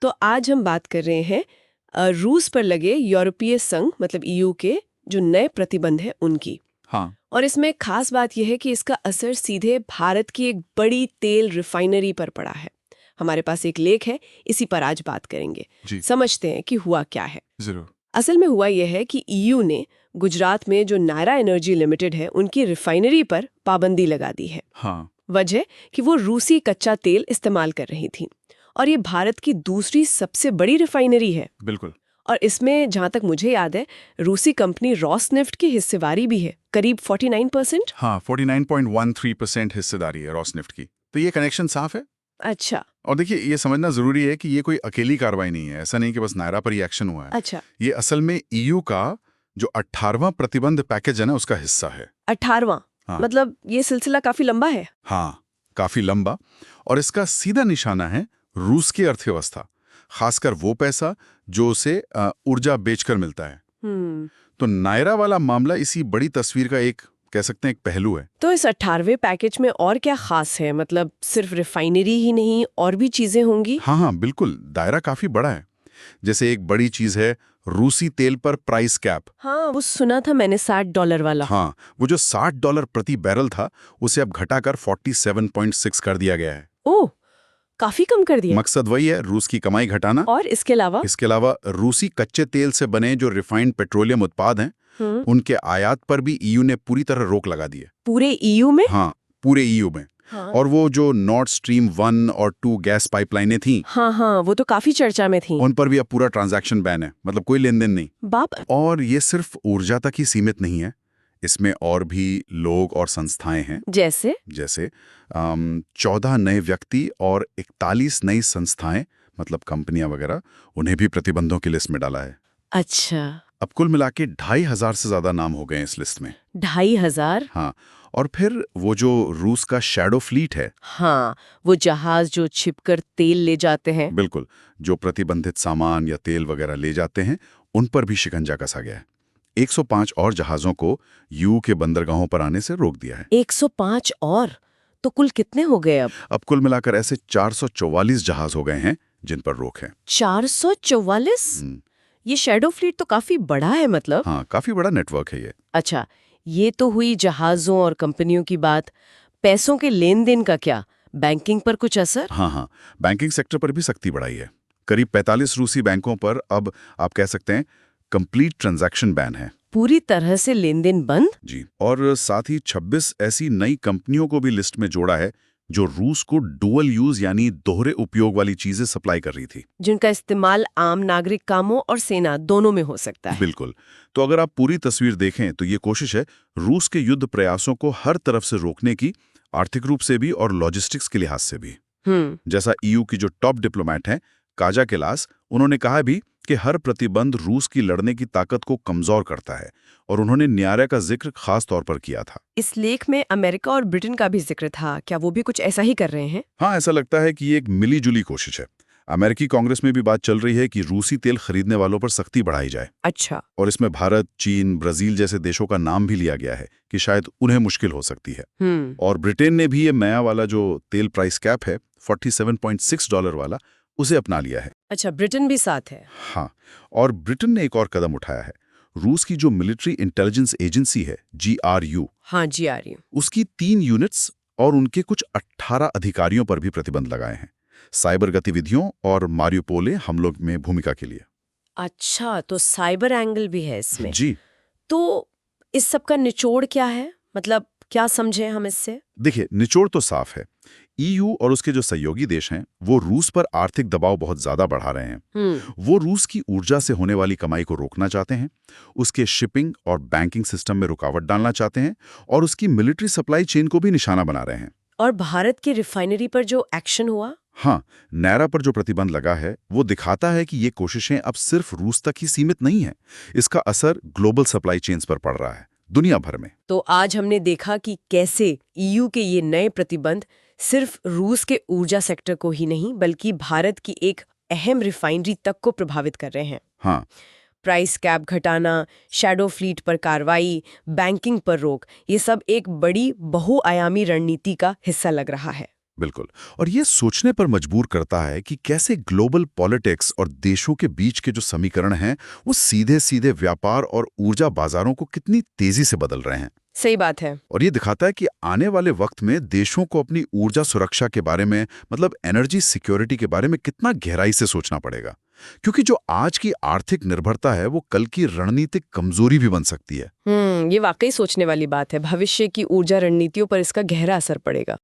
तो आज हम बात कर रहे हैं रूस पर लगे यूरोपीय संघ मतलब ईयू के जो नए प्रतिबंध हैं उनकी। हाँ। और इसमें खास बात यह है कि इसका असर सीधे भारत की एक बड़ी तेल रिफाइनरी पर पड़ा है। हमारे पास एक लेख है, इसी पर आज बात करेंगे। जी। समझते हैं कि हुआ क्या है। जरूर। असल में हुआ यह है कि ईयू ने गुजरात में जो नायरा एनर्जी लिमिटेड है उनकी रिफाइनरी पर पाबंदी लगा दी है। हाँ। वजह कि वो रूसी कच्चा तेल इस्तेमाल कर रही थी और ये भारत की दूसरी सबसे बड़ी रिफाइनरी है। बिल्कुल। और इसमें जहां तक मुझे याद है रूसी कंपनी रॉसनेफ्ट की हिस्सेदारी भी है, करीब 49%। हाँ, 49.13% हिस्सेदारी है रॉसनेफ्ट की। तो ये कनेक्शन साफ है। अच्छा। और देखिए, ये समझना जरूरी है कि ये कोई अकेली कार्रवाई नहीं है। ऐसा नहीं कि बस नायरा पर ही एक्शन हुआ है। अच्छा। ये असल में ईयू का जो 18वां प्रतिबंध पैकेज है ना, उसका हिस्सा है। 18वां? हाँ। मतलब ये सिलसिला काफी लंबा है। हाँ, काफी लंबा। और इसका सीधा निशाना है रूस की अर्थव्यवस्था, खासकर वो पैसा जो उसे ऊर्जा बेचकर मिलता है। तो नायरा वाला मामला इसी बड़ी तस्वीर का एक, कह सकते हैं, एक पहलू है। तो इस 18वें पैकेज में और क्या खास है? मतलब सिर्फ रिफाइनरी ही नहीं, और भी चीजें होंगी? हाँ, बिल्कुल, दायरा काफी बड़ा है। जैसे एक बड़ी चीज है रूसी तेल पर प्राइस कैप। हाँ, वो सुना था मैंने, $60 वाला। हाँ, वो जो $60 प्रति बैरल था, उसे अब घटाकर 47.6 कर दिया गया है। ओह, काफी कम कर दिया। मकसद वही है, रूस की कमाई घटाना। और इसके अलावा? इसके अलावा रूसी कच्चे तेल से बने जो रिफाइंड पेट्रोलियम उत्पाद हैं, उनके आयात पर भी ईयू ने पूरी तरह रोक लगा दी है। पूरे ईयू में? हाँ, पूरे ईयू में। हाँ। और वो जो नॉर्थ स्ट्रीम 1 और 2 गैस पाइपलाइनें थीं, हाँ, वो तो काफी चर्चा में थी। उन पर भी अब पूरा ट्रांजैक्शन बैन है, मतलब कोई लेन देन नहीं। बाप। और ये सिर्फ ऊर्जा तक ही सीमित नहीं है, इसमें और भी लोग और संस्थाएं हैं। जैसे? 14 नए व्यक्ति और 41 नई संस्थाएं, मतलब कंपनियां वगैरह, उन्हें भी प्रतिबंधों की लिस्ट में डाला है। अच्छा। अब कुल मिला के 2500 से ज्यादा नाम हो गए हैं इस लिस्ट में। 2500? हाँ। और फिर वो जो रूस का शैडो फ्लीट है, हाँ, वो जहाज जो छिपकर तेल ले जाते हैं। बिल्कुल, जो प्रतिबंधित सामान या तेल वगैरह ले जाते हैं, उन पर भी शिकंजा कसा गया है। 105 और जहाजों को यूके के बंदरगाहों पर आने से रोक दिया है। 105 और? तो कुल कितने हो गए अब? अब कुल मिलाकर ऐसे 444 जहाज हो गए हैं जिन पर रोक है। 444? ये शैडो फ्लीट तो काफी बड़ा है मतलब। हाँ, काफी बड़ा नेटवर्क है ये। अच्छा, ये तो हुई जहाजों और कंपनियों की बात। पैसों के लेन देन का क्या? बैंकिंग पर कुछ असर? हाँ, बैंकिंग सेक्टर पर भी सख्ती बढ़ाई है। करीब 45 रूसी बैंकों पर अब आप कह सकते हैं कंप्लीट ट्रांजैक्शन बैन है। पूरी तरह से लेन देन बंद? जी। और साथ ही 26 ऐसी नई कंपनियों को भी लिस्ट में जोड़ा है जो रूस को डुअल यूज यानी दोहरे उपयोग वाली चीजें सप्लाई कर रही थी, जिनका इस्तेमाल आम नागरिक कामों और सेना दोनों में हो सकता है। बिल्कुल। तो अगर आप पूरी तस्वीर देखें तो ये कोशिश है रूस के युद्ध प्रयासों को हर तरफ से रोकने की, आर्थिक रूप से भी और लॉजिस्टिक्स के लिहाज से भी। जैसा ईयू की जो टॉप डिप्लोमेट हैं काजा केलास, उन्होंने कहा भी कि हर प्रतिबंध रूस की लड़ने की ताकत को कमजोर करता है, और उन्होंने न्याय का जिक्र खास तौर पर किया था। इस लेख में अमेरिका और ब्रिटेन का भी जिक्र था, क्या वो भी कुछ ऐसा ही कर रहे हैं? हाँ, ऐसा लगता है कि ये एक मिली-जुली कोशिश है। अमेरिकी कांग्रेस में भी बात चल रही है कि रूसी तेल खरीदने वालों पर सख्ती बढ़ाई जाए। अच्छा। और इसमें भारत, चीन, ब्राजील जैसे देशों का नाम भी लिया गया है कि शायद उन्हें मुश्किल हो सकती है। और ब्रिटेन ने भी ये नया वाला जो तेल प्राइस कैप है, $47.6 वाला, उसे अपना लिया है। अच्छा, ब्रिटेन भी साथ है? हाँ, और ब्रिटेन ने एक और कदम उठाया है। रूस की जो मिलिट्री इंटेलिजेंस एजेंसी है, GRU, हाँ, GRU, उसकी 3 यूनिट्स और उनके कुछ 18 अधिकारियों पर भी प्रतिबंध लगाए हैं, साइबर गतिविधियों और मारियोपोले हमलों में भूमिका के लिए। अच्छा, तो साइबर एंगल भी है इसमें। जी। तो इस सब का निचोड़ क्या है? मतलब क्या समझे हम इससे? देखिए, निचोड़ तो साफ है। ईयू और उसके जो सहयोगी देश हैं, वो रूस पर आर्थिक दबाव बहुत ज्यादा बढ़ा रहे हैं। वो रूस की ऊर्जा से होने वाली कमाई को रोकना चाहते हैं, उसके शिपिंग और बैंकिंग सिस्टम में रुकावट डालना चाहते हैं, और उसकी मिलिट्री सप्लाई चेन को भी निशाना बना रहे हैं। और भारत की रिफाइनरी पर जो एक्शन हुआ? हाँ, नायरा पर जो प्रतिबंध लगा है वो दिखाता है कि ये कोशिशें अब सिर्फ रूस तक ही सीमित नहीं है। इसका असर ग्लोबल सप्लाई चेन्स पर पड़ रहा है, दुनिया भर में। तो आज हमने देखा कि कैसे ईयू के ये नए प्रतिबंध सिर्फ रूस के ऊर्जा सेक्टर को ही नहीं बल्कि भारत की एक अहम रिफाइनरी तक को प्रभावित कर रहे हैं। हाँ, प्राइस कैप घटाना, शैडो फ्लीट पर कार्रवाई, बैंकिंग पर रोक, ये सब एक बड़ी बहुआयामी रणनीति का हिस्सा लग रहा है। बिल्कुल। और ये सोचने पर मजबूर करता है कि कैसे ग्लोबल पॉलिटिक्स और देशों के बीच के जो समीकरण हैं वो सीधे सीधे व्यापार और ऊर्जा बाजारों को कितनी तेजी से बदल रहे हैं। सही बात है। और ये दिखाता है कि आने वाले वक्त में देशों को अपनी ऊर्जा सुरक्षा के बारे में, मतलब एनर्जी सिक्योरिटी के बारे में कितना गहराई से सोचना पड़ेगा, क्योंकि जो आज की आर्थिक निर्भरता है वो कल की रणनीतिक कमजोरी भी बन सकती है। ये वाकई सोचने वाली बात है। भविष्य की ऊर्जा रणनीतियों पर इसका गहरा असर पड़ेगा।